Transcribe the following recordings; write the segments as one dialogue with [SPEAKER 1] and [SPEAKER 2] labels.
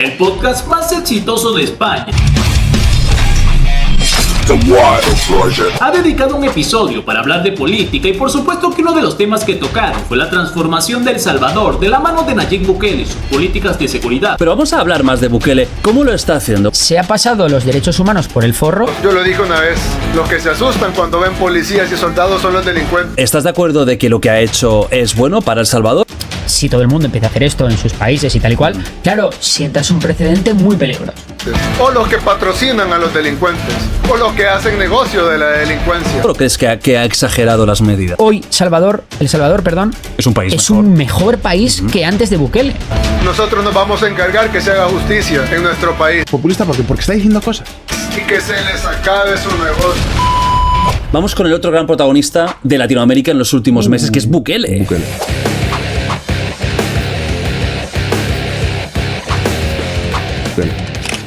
[SPEAKER 1] el podcast más exitoso de España, ha dedicado un episodio para hablar de política y por supuesto que uno de los temas que tocaron fue la transformación de El Salvador de la mano de Nayib Bukele y sus políticas de seguridad.
[SPEAKER 2] Pero vamos a hablar más de Bukele. ¿Cómo lo está haciendo?
[SPEAKER 3] ¿Se ha pasado los derechos humanos por el forro?
[SPEAKER 4] Yo lo dije una vez, los que se asustan cuando ven policías y soldados son los delincuentes.
[SPEAKER 2] ¿Estás de acuerdo de que lo que ha hecho es bueno para El Salvador?
[SPEAKER 3] Si todo el mundo empieza a hacer esto en sus países y tal y cual, claro, sientas un precedente muy peligroso.
[SPEAKER 4] O los que patrocinan a los delincuentes, o los que hacen negocio de la delincuencia.
[SPEAKER 2] ¿O crees que ha exagerado las medidas?
[SPEAKER 3] Hoy El Salvador,
[SPEAKER 2] es un país
[SPEAKER 3] es
[SPEAKER 2] mejor.
[SPEAKER 3] un mejor país que antes de Bukele.
[SPEAKER 4] Nosotros nos vamos a encargar que se haga justicia en nuestro país.
[SPEAKER 5] Populista porque está diciendo cosas.
[SPEAKER 4] Y que se les acabe su negocio.
[SPEAKER 2] Vamos con el otro gran protagonista de Latinoamérica en los últimos meses, que es Bukele.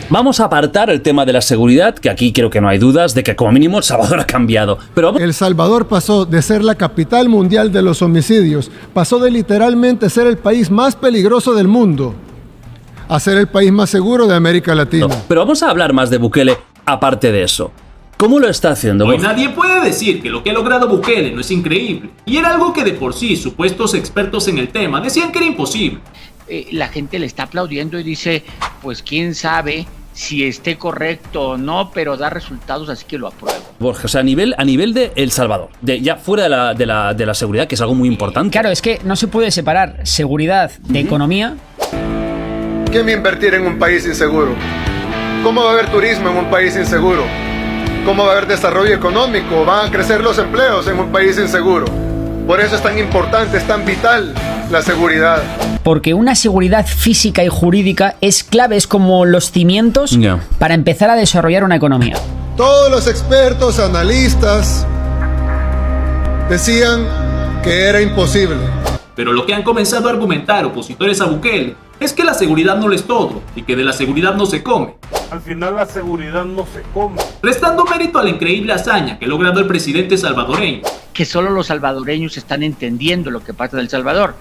[SPEAKER 2] Vamos a apartar el tema de la seguridad, que aquí creo que no hay dudas de que como mínimo El Salvador ha cambiado. Pero vamos...
[SPEAKER 6] El Salvador pasó de ser la capital mundial de los homicidios, pasó de literalmente ser el país más peligroso del mundo a ser el país más seguro de América Latina.
[SPEAKER 2] No, pero vamos a hablar más de Bukele aparte de eso. ¿Cómo lo está haciendo?
[SPEAKER 1] Hoy nadie puede decir que lo que ha logrado Bukele no es increíble, y era algo que de por sí supuestos expertos en el tema decían que era imposible.
[SPEAKER 7] La gente le está aplaudiendo y dice, pues quién sabe si esté correcto o no, pero da resultados, así que lo apruebo.
[SPEAKER 2] Borja, o sea, a nivel de El Salvador, ya fuera de la seguridad, que es algo muy importante.
[SPEAKER 3] Claro, es que no se puede separar seguridad de economía.
[SPEAKER 4] ¿Quién va a invertir en un país inseguro? ¿Cómo va a haber turismo en un país inseguro? ¿Cómo va a haber desarrollo económico? ¿Van a crecer los empleos en un país inseguro? Por eso es tan importante, es tan vital la seguridad.
[SPEAKER 3] Porque una seguridad física y jurídica es clave, es como los cimientos para empezar a desarrollar una economía.
[SPEAKER 6] Todos los expertos, analistas, decían que era imposible.
[SPEAKER 1] Pero lo que han comenzado a argumentar opositores a Bukele es que la seguridad no lo es todo y que de la seguridad no se come.
[SPEAKER 8] Al final la seguridad no se come.
[SPEAKER 1] Restando mérito a la increíble hazaña que ha logrado el presidente salvadoreño.
[SPEAKER 7] Que solo los salvadoreños están entendiendo lo que pasa en El Salvador.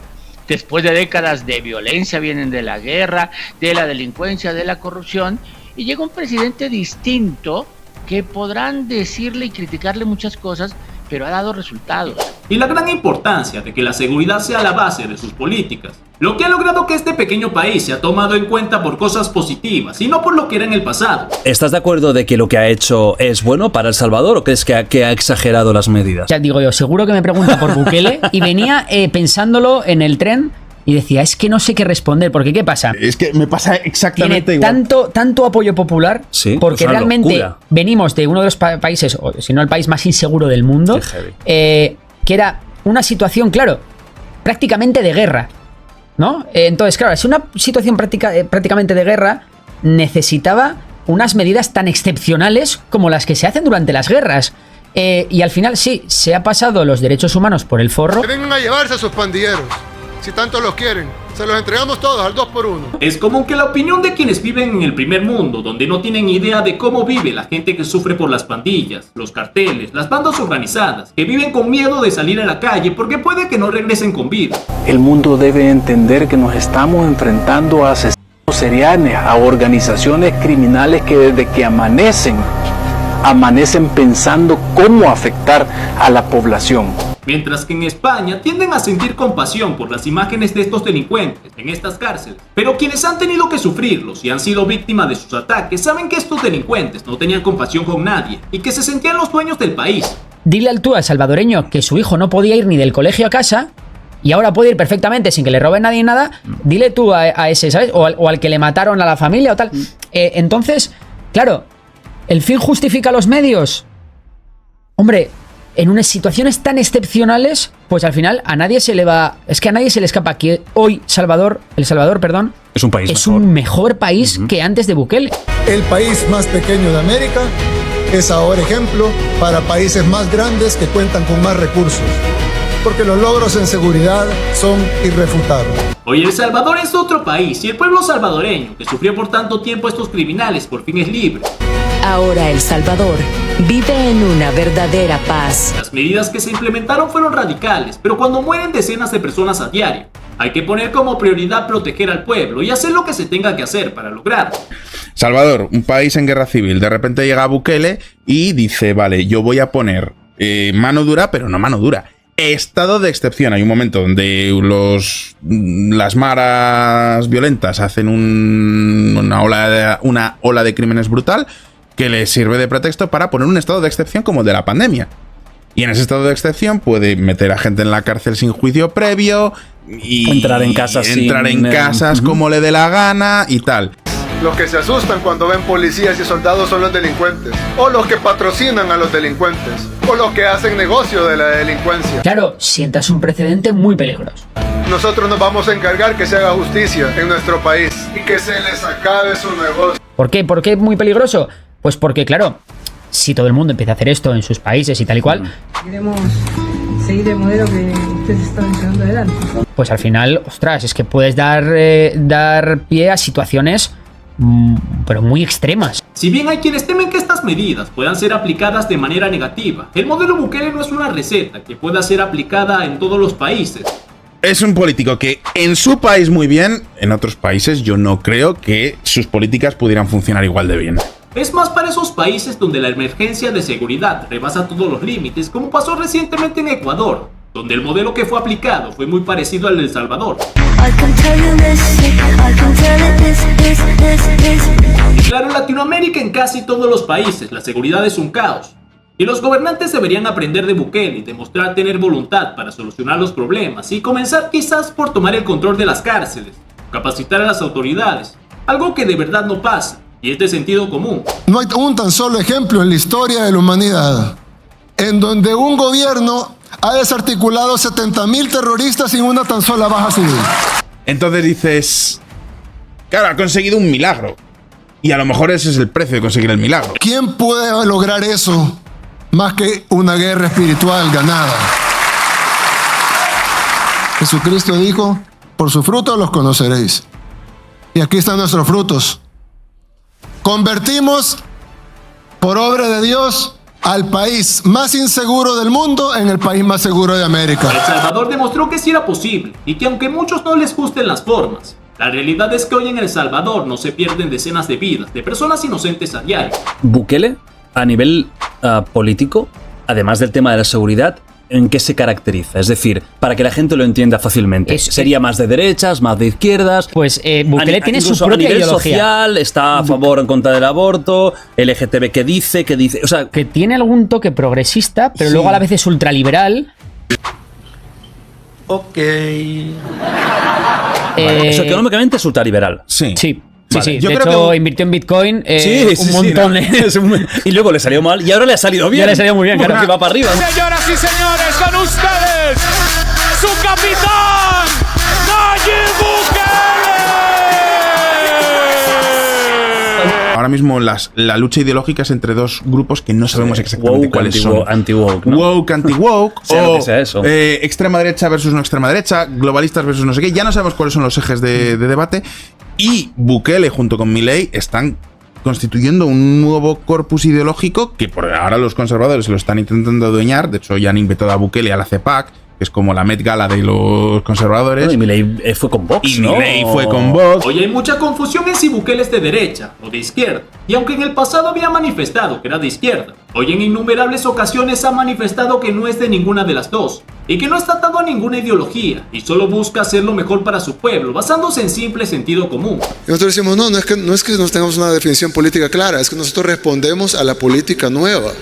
[SPEAKER 7] Después de décadas de violencia, vienen de la guerra, de la delincuencia, de la corrupción, y llega un presidente distinto que podrán decirle y criticarle muchas cosas, pero ha dado resultados.
[SPEAKER 1] Y la gran importancia de que la seguridad sea la base de sus políticas, lo que ha logrado que este pequeño país sea tomado en cuenta por cosas positivas y no por lo que era en el pasado.
[SPEAKER 2] ¿Estás de acuerdo de que lo que ha hecho es bueno para El Salvador o crees que ha exagerado las medidas?
[SPEAKER 3] Ya digo yo, seguro que me pregunta por Bukele y venía pensándolo en el tren y decía, es que no sé qué responder, porque ¿qué pasa?
[SPEAKER 5] Es que me pasa exactamente
[SPEAKER 3] Tiene
[SPEAKER 5] igual.
[SPEAKER 3] tanto apoyo popular,
[SPEAKER 2] Sí,
[SPEAKER 3] porque
[SPEAKER 2] es una
[SPEAKER 3] realmente
[SPEAKER 2] locura.
[SPEAKER 3] venimos de uno de los países, o si no el país más inseguro del mundo, que era una situación, claro, prácticamente de guerra, ¿no? Entonces, claro, es una situación prácticamente de guerra, necesitaba unas medidas tan excepcionales como las que se hacen durante las guerras. Y al final sí, se ha pasado los derechos humanos por el forro.
[SPEAKER 4] Que vengan a llevarse a sus pandilleros, si tanto los quieren. Se los entregamos todos al 2x1.
[SPEAKER 1] Es común que la opinión de quienes viven en el primer mundo, donde no tienen idea de cómo vive la gente que sufre por las pandillas, los carteles, las bandas organizadas, que viven con miedo de salir a la calle porque puede que no regresen con vida.
[SPEAKER 9] El mundo debe entender que nos estamos enfrentando a asesinos seriales, a organizaciones criminales que desde que amanecen pensando cómo afectar a la población.
[SPEAKER 1] Mientras que en España tienden a sentir compasión por las imágenes de estos delincuentes en estas cárceles. Pero quienes han tenido que sufrirlos y han sido víctimas de sus ataques saben que estos delincuentes no tenían compasión con nadie y que se sentían los dueños del país.
[SPEAKER 3] Dile tú al salvadoreño que su hijo no podía ir ni del colegio a casa y ahora puede ir perfectamente sin que le robe nadie nada. Dile tú a ese, ¿sabes? O al que le mataron a la familia o tal. Entonces, claro, ¿el fin justifica los medios? Hombre, en unas situaciones tan excepcionales, pues al final a nadie se le va... Es que a nadie se le escapa que hoy El Salvador,
[SPEAKER 2] es un país
[SPEAKER 3] es
[SPEAKER 2] mejor.
[SPEAKER 3] un mejor país que antes de Bukele.
[SPEAKER 6] El país más pequeño de América es ahora ejemplo para países más grandes que cuentan con más recursos, porque los logros en seguridad son irrefutables.
[SPEAKER 1] Hoy El Salvador es otro país y el pueblo salvadoreño, que sufrió por tanto tiempo a estos criminales, por fin es libre.
[SPEAKER 10] Ahora El Salvador Vive en una verdadera paz.
[SPEAKER 1] Las medidas que se implementaron fueron radicales, pero cuando mueren decenas de personas a diario, hay que poner como prioridad proteger al pueblo y hacer lo que se tenga que hacer para lograrlo.
[SPEAKER 5] Salvador, un país en guerra civil, de repente llega Bukele y dice, vale, yo voy a poner mano dura, pero no mano dura. Estado de excepción. Hay un momento donde las maras violentas hacen una ola de crímenes brutal que les sirve de pretexto para poner un estado de excepción como el de la pandemia. Y en ese estado de excepción puede meter a gente en la cárcel sin juicio previo y
[SPEAKER 2] entrar en casas
[SPEAKER 5] como le dé la gana y tal.
[SPEAKER 4] Los que se asustan cuando ven policías y soldados son los delincuentes, o los que patrocinan a los delincuentes, o los que hacen negocio de la delincuencia.
[SPEAKER 3] Claro, sientas un precedente muy peligroso.
[SPEAKER 4] Nosotros nos vamos a encargar que se haga justicia en nuestro país y que se les acabe su negocio.
[SPEAKER 3] ¿Por qué? ¿Por qué muy peligroso? Pues porque, claro, si todo el mundo empieza a hacer esto en sus países y tal y cual,
[SPEAKER 11] queremos seguir el modelo que ustedes están llevando adelante.
[SPEAKER 3] Pues al final, ostras, es que puedes dar pie a situaciones pero muy extremas.
[SPEAKER 1] Si bien hay quienes temen que estas medidas puedan ser aplicadas de manera negativa, el modelo Bukele no es una receta que pueda ser aplicada en todos los países.
[SPEAKER 5] Es un político que en su país muy bien, en otros países yo no creo que sus políticas pudieran funcionar igual de bien.
[SPEAKER 1] Es más para esos países donde la emergencia de seguridad rebasa todos los límites, como pasó recientemente en Ecuador, donde el modelo que fue aplicado fue muy parecido al de El Salvador. Y claro, en Latinoamérica, en casi todos los países, la seguridad es un caos. Y los gobernantes deberían aprender de Bukele y demostrar tener voluntad para solucionar los problemas y comenzar quizás por tomar el control de las cárceles, capacitar a las autoridades, algo que de verdad no pasa y es de sentido común.
[SPEAKER 6] No hay un tan solo ejemplo en la historia de la humanidad en donde un gobierno ha desarticulado 70.000 terroristas sin una tan sola baja civil.
[SPEAKER 5] Entonces dices, claro, ha conseguido un milagro. Y a lo mejor ese es el precio de conseguir el milagro.
[SPEAKER 6] ¿Quién puede lograr eso más que una guerra espiritual ganada? Jesucristo dijo, por sus frutos los conoceréis. Y aquí están nuestros frutos. Convertimos, por obra de Dios, al país más inseguro del mundo en el país más seguro de América.
[SPEAKER 1] El Salvador demostró que sí era posible y que aunque a muchos no les gusten las formas, la realidad es que hoy en El Salvador no se pierden decenas de vidas de personas inocentes a diario.
[SPEAKER 2] Bukele, a nivel político, además del tema de la seguridad, ¿en qué se caracteriza? Es decir, para que la gente lo entienda fácilmente. ¿Sería más de derechas, más de izquierdas?
[SPEAKER 3] Pues Bukele tiene su propia
[SPEAKER 2] a nivel
[SPEAKER 3] ideología
[SPEAKER 2] social, está a favor o en contra del aborto, LGTB, ¿qué dice? O sea,
[SPEAKER 3] que tiene algún toque progresista, pero
[SPEAKER 2] sí,
[SPEAKER 3] luego a la vez es ultraliberal.
[SPEAKER 12] Ok.
[SPEAKER 2] Vale, eso económicamente es ultraliberal.
[SPEAKER 5] Sí.
[SPEAKER 3] Sí.
[SPEAKER 2] Vale.
[SPEAKER 3] Sí,
[SPEAKER 2] Yo
[SPEAKER 3] de
[SPEAKER 2] creo
[SPEAKER 3] hecho,
[SPEAKER 2] que
[SPEAKER 3] invirtió en Bitcoin
[SPEAKER 2] un
[SPEAKER 3] montón.
[SPEAKER 2] Y luego le salió mal y ahora le ha salido bien.
[SPEAKER 3] Ya le salió muy bien, claro.
[SPEAKER 2] Que va para arriba.
[SPEAKER 13] Señoras y señores, con ustedes, su capitán, Nayib Bukele.
[SPEAKER 5] Ahora mismo la lucha ideológica es entre dos grupos que no sabemos exactamente cuáles son.
[SPEAKER 2] Anti-woke, ¿no?
[SPEAKER 5] Woke, anti-woke,
[SPEAKER 2] sea lo
[SPEAKER 5] o
[SPEAKER 2] que sea eso.
[SPEAKER 5] extrema derecha versus no extrema derecha, globalistas versus no sé qué. Ya no sabemos cuáles son los ejes de debate. Y Bukele junto con Milei están constituyendo un nuevo corpus ideológico que por ahora los conservadores lo están intentando adueñar. De hecho, ya han invitado a Bukele a la CEPAC, que es como la Met Gala de los conservadores.
[SPEAKER 2] No, y Milei fue con Vox,
[SPEAKER 5] ¿no? Milei fue con Vox.
[SPEAKER 1] Hoy hay mucha confusión en si Bukele es de derecha o de izquierda. Y aunque en el pasado había manifestado que era de izquierda, hoy en innumerables ocasiones ha manifestado que no es de ninguna de las dos. Y que no está atado a ninguna ideología y solo busca hacer lo mejor para su pueblo, basándose en simple sentido común.
[SPEAKER 6] Y nosotros decimos, no es que no tengamos una definición política clara, es que nosotros respondemos a la política nueva,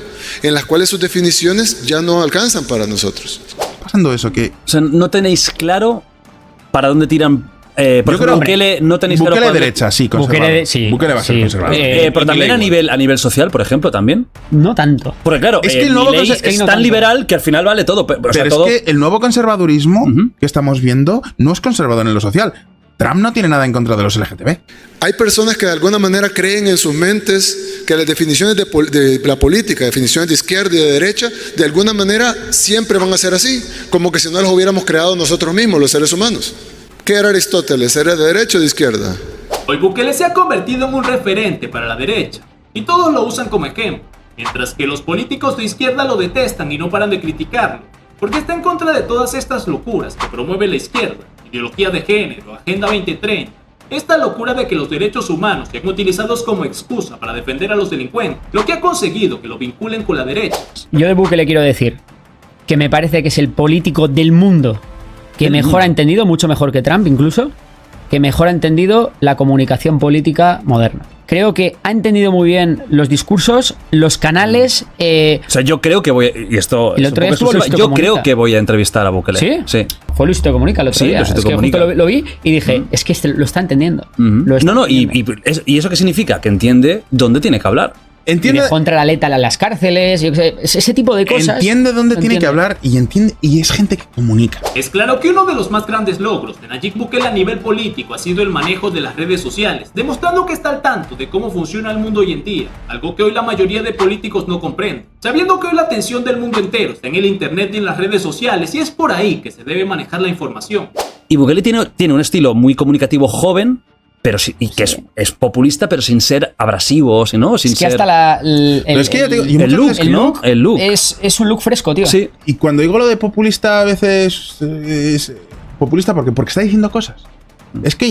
[SPEAKER 6] en las cuales sus definiciones ya no alcanzan para nosotros.
[SPEAKER 5] Pasando eso, que...
[SPEAKER 2] O sea, no tenéis claro para dónde tiran... por ejemplo, Bukele, no tenéis
[SPEAKER 5] Bukele
[SPEAKER 2] claro
[SPEAKER 5] derecha, sí, conservador. Bukele va a ser conservador.
[SPEAKER 2] Pero también a nivel social, por ejemplo, también.
[SPEAKER 3] No tanto.
[SPEAKER 2] Porque claro,
[SPEAKER 5] es que el nuevo
[SPEAKER 2] Milei es tan liberal que al final vale todo. Pero
[SPEAKER 5] es
[SPEAKER 2] todo...
[SPEAKER 5] que el nuevo conservadurismo que estamos viendo no es conservador en lo social. Trump no tiene nada en contra de los LGTB.
[SPEAKER 6] Hay personas que de alguna manera creen en sus mentes que las definiciones de la política, definiciones de izquierda y de derecha, de alguna manera siempre van a ser así, como que si no las hubiéramos creado nosotros mismos, los seres humanos. ¿Qué era Aristóteles? ¿Era de derecha o de izquierda?
[SPEAKER 1] Hoy Bukele se ha convertido en un referente para la derecha y todos lo usan como ejemplo. mientras que los políticos de izquierda lo detestan y no paran de criticarlo, porque está en contra de todas estas locuras que promueve la izquierda, ideología de género, Agenda 2030, esta locura de que los derechos humanos sean utilizados como excusa para defender a los delincuentes, lo que ha conseguido que lo vinculen con la derecha.
[SPEAKER 3] Yo de Bukele quiero decir que me parece que es el político del mundo que mejor ha entendido, mucho mejor que Trump incluso, que mejor ha entendido la comunicación política moderna. Creo que ha entendido muy bien los discursos, los canales.
[SPEAKER 2] O sea, yo creo que voy. Y esto.
[SPEAKER 3] El otro día estuvo Luisito
[SPEAKER 2] yo
[SPEAKER 3] Comunica.
[SPEAKER 2] creo que voy a entrevistar a Bukele.
[SPEAKER 3] ¿Sí?
[SPEAKER 2] Sí.
[SPEAKER 3] Fue Luisito Comunica el otro día.
[SPEAKER 2] Luisito
[SPEAKER 3] Es que
[SPEAKER 2] Comunica.
[SPEAKER 3] justo lo vi y dije, es que lo está entendiendo. Lo está entendiendo.
[SPEAKER 2] ¿Y eso qué significa? Que entiende dónde tiene que hablar.
[SPEAKER 5] Entiende,
[SPEAKER 3] dejó entrar a letal a las cárceles, yo qué sé, ese tipo de cosas.
[SPEAKER 5] Entiende dónde tiene que hablar y entiende, y es gente que comunica.
[SPEAKER 1] Es claro que uno de los más grandes logros de Nayib Bukele a nivel político ha sido el manejo de las redes sociales, demostrando que está al tanto de cómo funciona el mundo hoy en día, algo que hoy la mayoría de políticos no comprenden, sabiendo que hoy la atención del mundo entero está en el internet y en las redes sociales, y es por ahí que se debe manejar la información.
[SPEAKER 2] Y Bukele tiene un estilo muy comunicativo joven, pero sí, y que es populista, pero sin ser abrasivo, ¿no? Sin
[SPEAKER 3] es que
[SPEAKER 2] ser...
[SPEAKER 3] hasta
[SPEAKER 5] Pero es que ya te digo, y
[SPEAKER 2] el
[SPEAKER 5] muchas
[SPEAKER 2] look,
[SPEAKER 5] veces
[SPEAKER 2] ¿no? El look.
[SPEAKER 3] Es un look fresco, tío.
[SPEAKER 2] Sí.
[SPEAKER 5] Y cuando digo lo de populista, a veces es populista porque está diciendo cosas. Es que,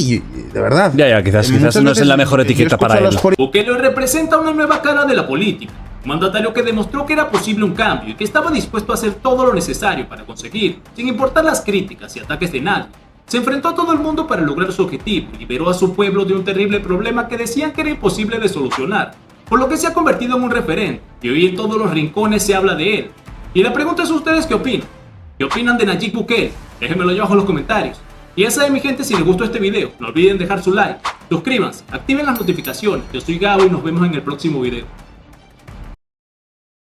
[SPEAKER 5] de verdad.
[SPEAKER 2] Ya, quizás no es la mejor etiqueta para él.
[SPEAKER 1] Bukele representa una nueva cara de la política, un mandatario que demostró que era posible un cambio y que estaba dispuesto a hacer todo lo necesario para conseguirlo, sin importar las críticas y ataques de nadie. Se enfrentó a todo el mundo para lograr su objetivo y liberó a su pueblo de un terrible problema que decían que era imposible de solucionar, por lo que se ha convertido en un referente, y hoy en todos los rincones se habla de él. Y la pregunta es a ustedes qué opinan. ¿Qué opinan de Nayib Bukele? Déjenmelo abajo en los comentarios. Y ya saben mi gente, si les gustó este video, no olviden dejar su like, suscríbanse, activen las notificaciones. Yo soy Gabo y nos vemos en el próximo video.